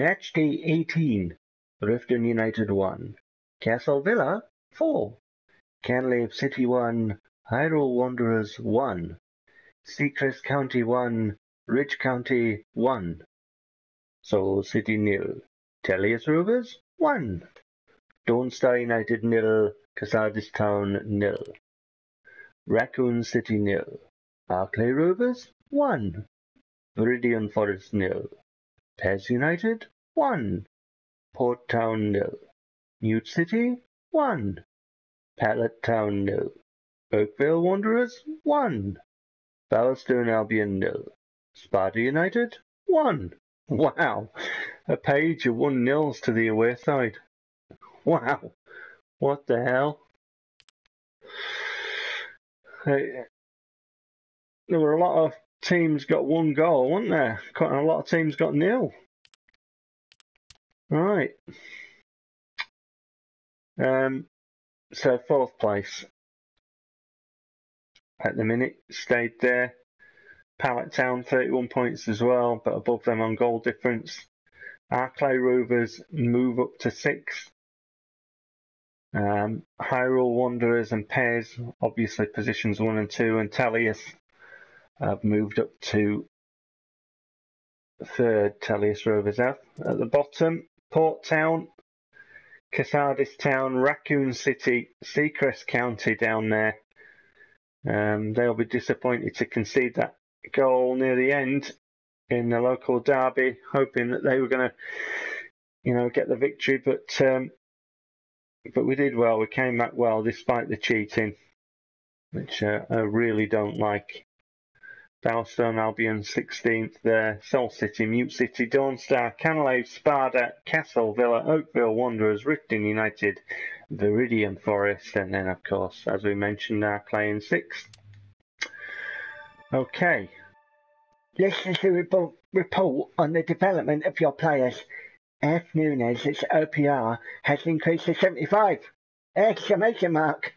Matchday 18, Riften United 1, Castle Villa 4, Canlave City 1, Hyrule Wanderers 1, Seacrest County 1, Ridge County 1, Soul City 0, Tellius Rovers 1, Dawnstar United 0, Casadis Town 0, Raccoon City 0, Arclay Rovers 1, Viridian Forest 0, PES United 1, Port Town 0, Newt City 1, Pallet Town 0, Oakvale Wanderers 1, Bowerstone Albion 0, Sparta United 1. Wow, a page of 1-0s to the away side. Wow, what the hell? There were a lot of teams got 1 goal, weren't there? Quite a lot of teams got 0. Right. So 4th place at the minute stayed there. Pallet Town 31 points as well, but above them on goal difference. Arclay Rovers move up to 6th. Hyrule Wanderers and PES, obviously positions 1 and 2, and Tellius have moved up to 3rd. Tellius Rovers have. At the bottom, Port Town, Casadis Town, Raccoon City, Seacrest County down there. They'll be disappointed to concede that goal near the end in the local derby, hoping that they were going to, get the victory, but we did well. We came back well despite the cheating, which I really don't like. Bowerstone Albion 16th there, Soul City, Mute City, Dawnstar, Canlave, Sparta, Castle Villa, Oakville Wanderers, Riften United, Viridian Forest, and then of course, as we mentioned, Arclay in 6th. Okay. This is a report on the development of your players. F. Nunez's OPR has increased to 75! Exclamation mark!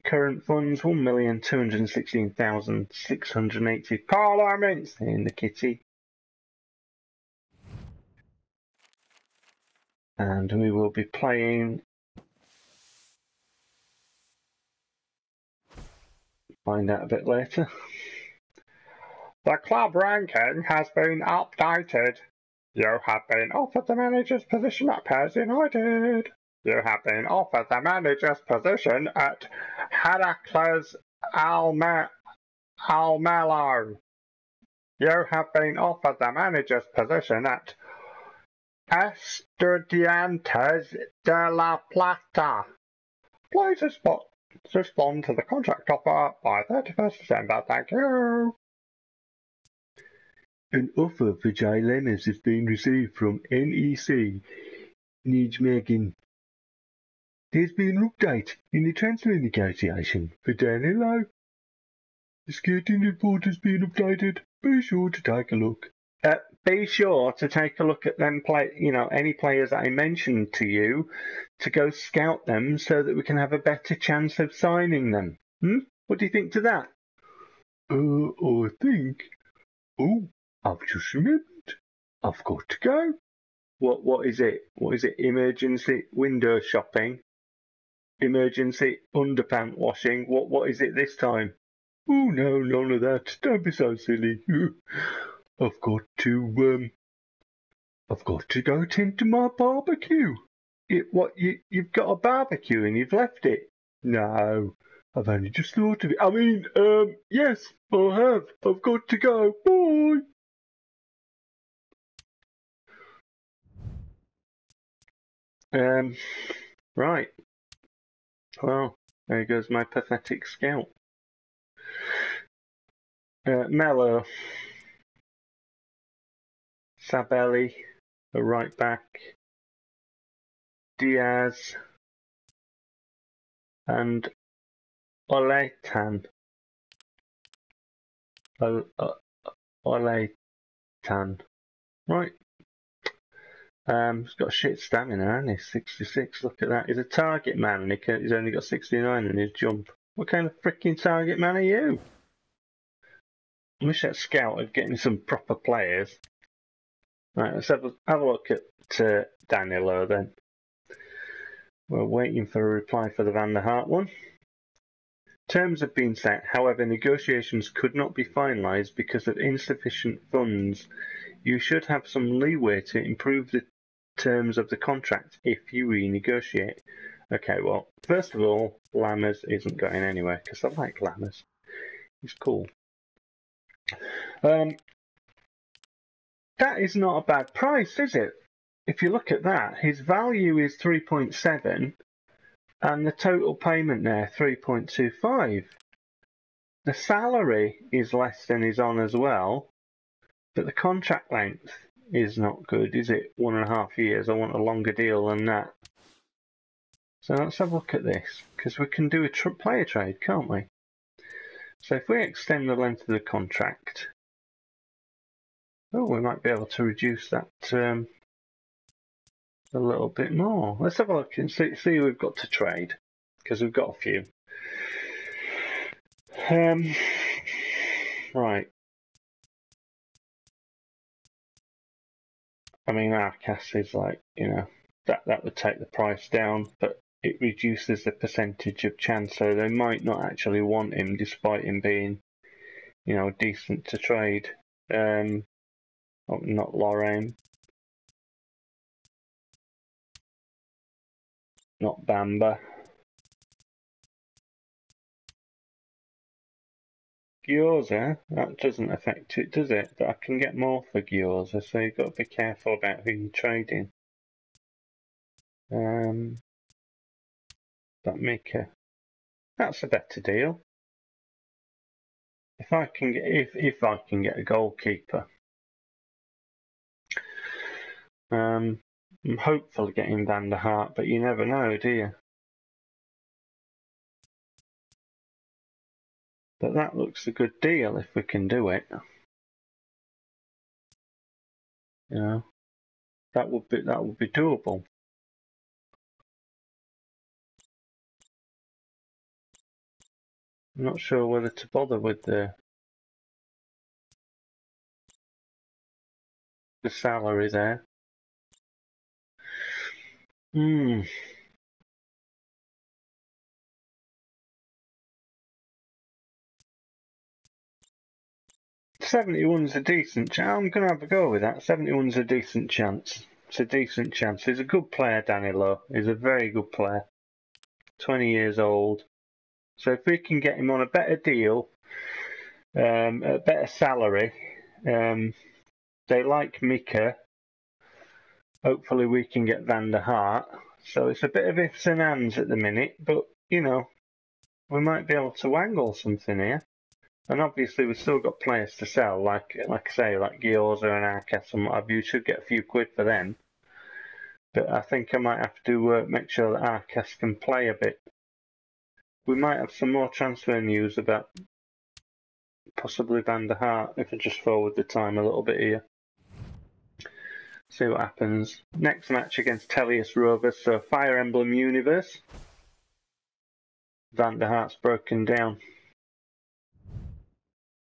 Current funds 1,216,680 parliaments in the kitty. And we will be playing. Find out a bit later. The club ranking has been updated. You have been offered the manager's position at PES United. You have been offered the manager's position at Heracles Almelo. You have been offered the manager's position at Estudiantes de La Plata. Please respond to the contract offer by 31st December. Thank you. An offer for Jay Lemmers has been received from NEC Nijmegen. There's been an update in the transfer negotiation for Danilo. The scouting report has been updated. Be sure to take a look. Be sure to take a look at them any players that I mentioned to you, to go scout them so that we can have a better chance of signing them. What do you think to that? I think. Oh, I've just remembered. I've got to go. What is it? What is it? Emergency window shopping? Emergency underpant washing? What is it this time? Oh no, none of that. Don't be so silly. I've got to go tend to my barbecue. You've got a barbecue and you've left it? No, I've only just thought of it. I mean, yes, I have. I've got to go. Bye. Right. Well, there goes my pathetic scout. Mello. Sabelli, the right back. Diaz. And Oletan. Oletan. Right. He's got shit stamina, hasn't he? 66, look at that. He's a target man and he's only got 69 in his jump. What kind of freaking target man are you? wish that Scout had getting some proper players. Right, let's have a look at Danilo then. We're waiting for a reply for the Van der Hart one. Terms have been set, however, negotiations could not be finalised because of insufficient funds. You should have some leeway to improve the terms of the contract if you renegotiate. Okay, well, first of all, Lammers isn't going anywhere because I like Lammers. He's cool. That is not a bad price, is it? If you look at that, his value is 3.7 and the total payment there 3.25. The salary is less than he's on as well, but the contract length is not good, is it? 1.5 years. I want a longer deal than that. So let's have a look at this, because we can do a player trade, can't we? So if we extend the length of the contract, oh, we might be able to reduce that a little bit more. Let's have a look and see who we've got to trade, because we've got a few. Right. I mean, Arcas is like, you know, that would take the price down, but it reduces the percentage of chance, so they might not actually want him despite him being, you know, decent to trade. Oh, not Lorraine. Not Bamba. Gyoza, that doesn't affect it, does it? But I can get more for Gyoza, so you've got to be careful about who you're trading. That Mika, that's a better deal. If I can get if I can get a goalkeeper, I'm hopeful of getting Van der Hart, but you never know, do you? But that looks a good deal if we can do it. You know, that would be doable. I'm not sure whether to bother with the salary there. 71's a decent chance. I'm going to have a go with that. 71's a decent chance. It's a decent chance. He's a good player, Danilo. He's a very good player. 20 years old. So if we can get him on a better deal, a better salary, they like Mika. Hopefully we can get Van der Hart. So it's a bit of ifs and ands at the minute, but, you know, we might be able to wangle something here. And obviously we've still got players to sell, like I say, like Gyoza and Arcas and what have you. Should get a few quid for them. But I think I might have to make sure that Arcas can play a bit. We might have some more transfer news about possibly Van der Hart if I just forward the time a little bit here. See what happens. Next match against Tellius Rovers, so Fire Emblem Universe. Van der Hart's broken down.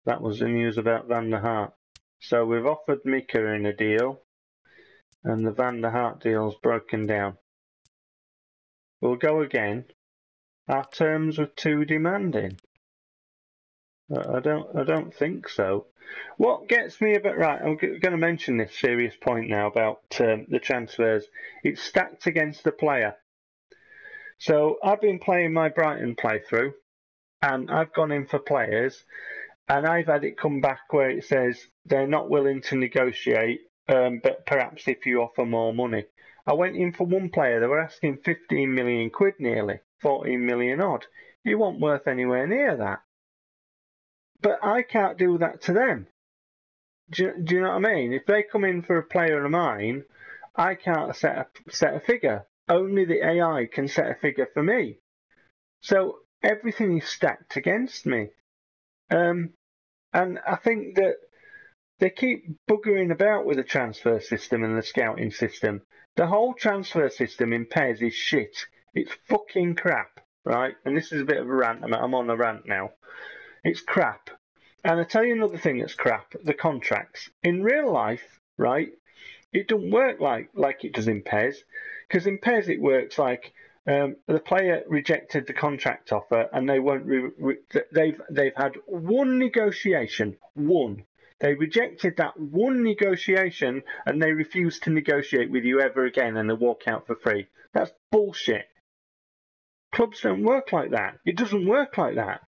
That was the news about Van der Hart. So we've offered Mika in a deal, and the Van der Hart deal's broken down. We'll go again. Our terms were too demanding. I don't think so. What gets me a bit right, I'm going to mention this serious point now about the transfers. It's stacked against the player. So I've been playing my Brighton playthrough, and I've gone in for players, and I've had it come back where it says they're not willing to negotiate, but perhaps if you offer more money. I went in for one player, they were asking 15 million quid nearly, 14 million odd. He wasn't worth anywhere near that. But I can't do that to them. Do you know what I mean? If they come in for a player of mine, I can't set a figure. Only the AI can set a figure for me. So everything is stacked against me. And I think that they keep buggering about with the transfer system and the scouting system. The whole transfer system in PES is shit. It's fucking crap, right? And this is a bit of a rant. I'm on a rant now. It's crap. And I tell you another thing that's crap: the contracts. In real life, right? It don't work like it does in PES, because in PES it works like the player rejected the contract offer, and they won't. They've had one negotiation, one. They rejected that one negotiation, and they refuse to negotiate with you ever again, and they walk out for free. That's bullshit. Clubs don't work like that. It doesn't work like that.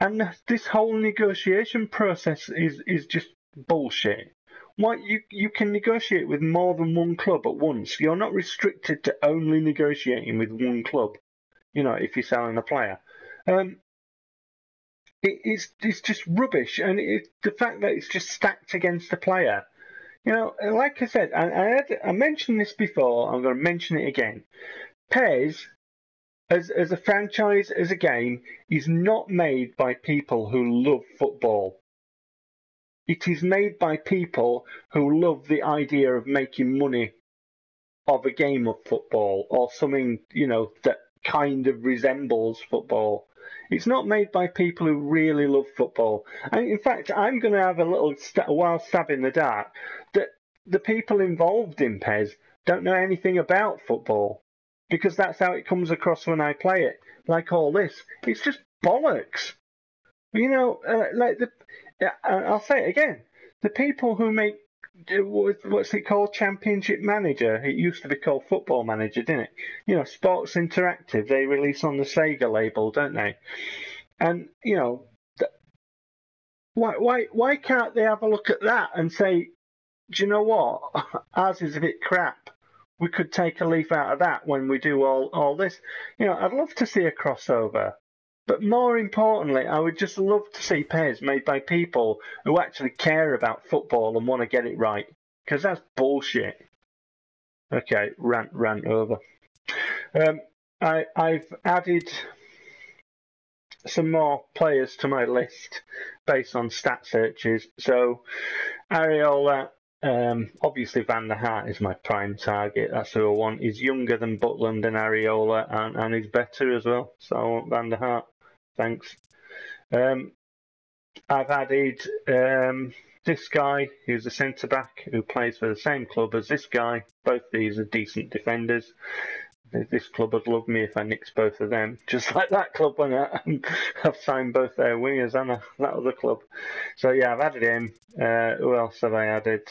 And this whole negotiation process is just bullshit. Why you can negotiate with more than one club at once. You're not restricted to only negotiating with one club. You know, if you're selling a player, it's just rubbish. And the fact that it's just stacked against the player. You know, like I said, I mentioned this before. I'm going to mention it again. PES, as a franchise, as a game, is not made by people who love football. It is made by people who love the idea of making money of a game of football, or something, you know, that kind of resembles football. It's not made by people who really love football. And in fact, I'm going to have a wild stab in the dark that the people involved in PES don't know anything about football, because that's how it comes across when I play it. Like all this, it's just bollocks. You know, I'll say it again. The people who make, what's it called, Championship Manager? It used to be called Football Manager, didn't it? You know, Sports Interactive, they release on the Sega label, don't they? And, you know, why can't they have a look at that and say, do you know what? Ours is a bit crap. We could take a leaf out of that when we do all this. You know, I'd love to see a crossover. But more importantly, I would just love to see PES made by people who actually care about football and want to get it right. Because that's bullshit. Okay, rant over. I've added some more players to my list based on stat searches. So, Areola, obviously Van der Hart is my prime target. That's who I want. He's younger than Butland and Areola, and he's better as well. So I want Van der Hart. Thanks. I've added this guy, who's a centre-back, who plays for the same club as this guy. Both these are decent defenders. This club would love me if I nixed both of them, just like that club when I've signed both their wingers, and that other club. So yeah, I've added him. Who else have I added?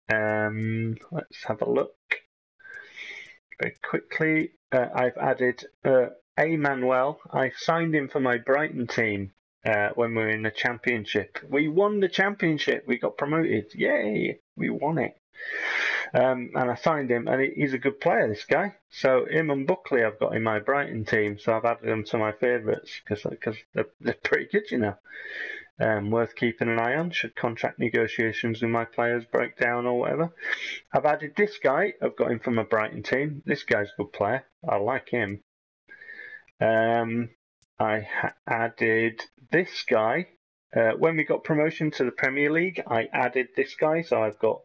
Let's have a look very quickly. I've added Manuel. I signed him for my Brighton team when we were in the championship. We won the championship. We got promoted. Yay! We won it. And I signed him, and he's a good player, this guy. So him and Buckley I've got in my Brighton team, so I've added them to my favourites because they're pretty good, you know. Worth keeping an eye on should contract negotiations with my players break down or whatever. I've added this guy. I've got him from my Brighton team. This guy's a good player. I like him. I added this guy. When we got promotion to the Premier League, I added this guy. So I've got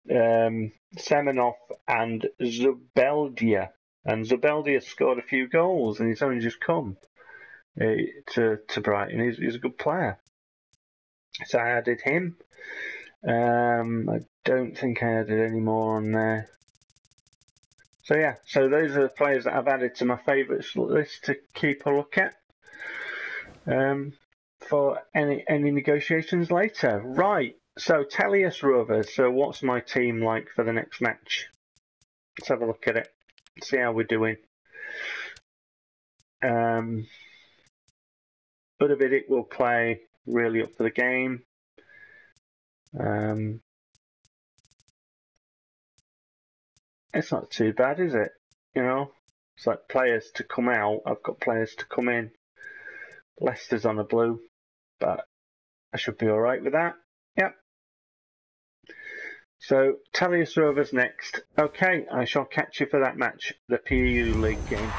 Semenov and Zubeldia. And Zubeldia scored a few goals, and he's only just come to Brighton. He's a good player. So I added him. I don't think I added any more on there. So yeah, so those are the players that I've added to my favourites list to keep a look at for any negotiations later. Right, so Tellius Rovers. So what's my team like for the next match? Let's have a look at it. See how we're doing. Budavidic will play really up for the game. It's not too bad, is it? You know, it's like players to come out. I've got players to come in. Leicester's on a blue, but I should be all right with that. Yep. So Tellius Rovers next. Okay, I shall catch you for that match, the PEU League game.